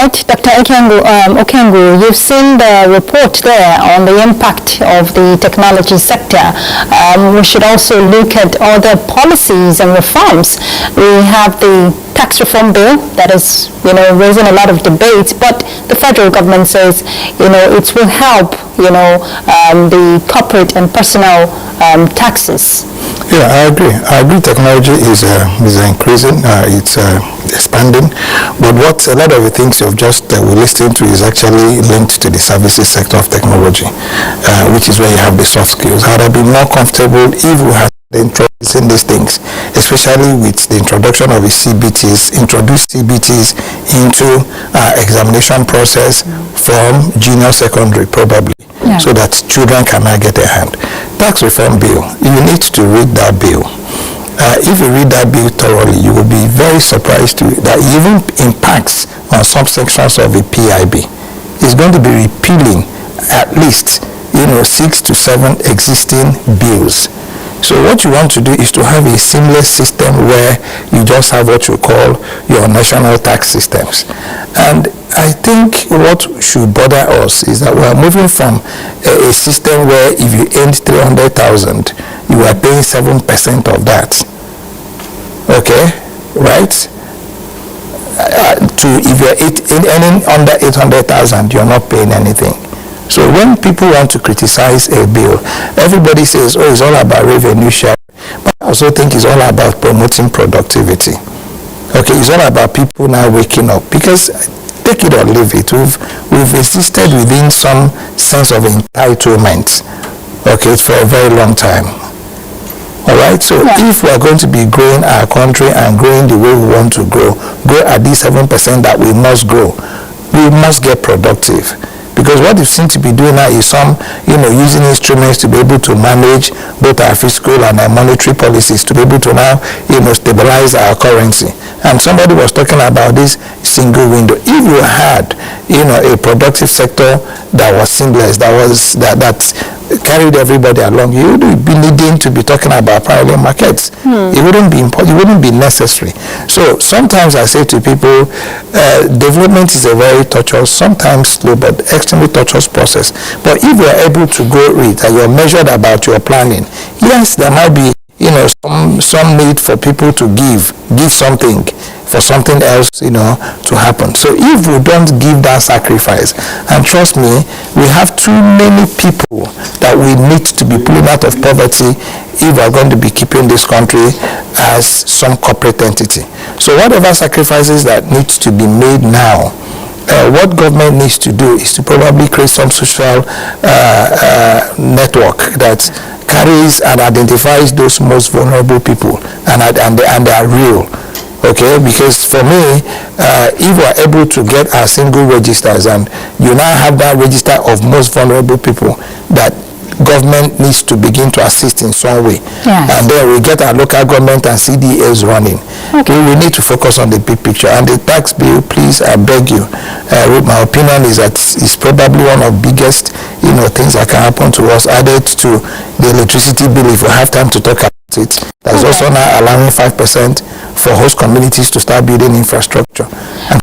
right, Dr. Okengu, you've seen the report there on the impact of the technology sector. We should also look at other policies and reforms. We have the tax reform bill that is, raising a lot of debates, but the federal government says, it will help, the corporate and personal taxes. Yeah, I agree. Technology is increasing, it's expanding, but what a lot of the things you've just we listened to is actually linked to the services sector of technology, which is where you have the soft skills. I'd have been more comfortable if we had introducing these things, especially with the introduction of the CBTs, introduce CBTs into examination process from junior secondary probably, so that children cannot get a hand. Tax reform bill, you need to read that bill. If you read that bill thoroughly, you will be very surprised that it even impacts on some sections of the PIB. It's going to be repealing at least 6 to 7 existing bills. So what you want to do is to have a seamless system where you just have what you call your national tax systems. And I think what should bother us is that we are moving from a system where if you earn 300,000, you are paying 7% of that. Okay, right? To if you're earning under 800,000, you're not paying anything. So when people want to criticize a bill, everybody says, oh, it's all about revenue share. But I also think it's all about promoting productivity. Okay, it's all about people now waking up. Because take it or leave it, we've existed within some sense of entitlement, okay, for a very long time. All right, so if we're going to be growing our country and growing the way we want to grow at this 7% that we must grow, we must get productive. Because what you seem to be doing now is some, using instruments to be able to manage both our fiscal and our monetary policies to be able to now, stabilize our currency. And somebody was talking about this single window. If you had, a productive sector that was seamless, that carried everybody along, you would be needing to be talking about parallel markets. It wouldn't be necessary. So sometimes I say to people, development is a very tortuous, sometimes slow, but extremely tortuous process. But if you are able to go read and you're measured about your planning, yes, there might be some need for people to give something for something else, to happen. So if we don't give that sacrifice, and trust me, we have too many people that we need to be pulling out of poverty if we're going to be keeping this country as some corporate entity. So whatever sacrifices that needs to be made now, what government needs to do is to probably create some social network that carries and identifies those most vulnerable people, and they are real. Okay, because for me, if we're able to get our single registers and you now have that register of most vulnerable people that government needs to begin to assist in some way, and then we get our local government and CDAs running. Okay. We need to focus on the big picture. And the tax bill, please, I beg you, my opinion is that it's probably one of the biggest things that can happen to us, added to the electricity bill if we have time to talk about it. That's also now allowing 5% for host communities to start building infrastructure. And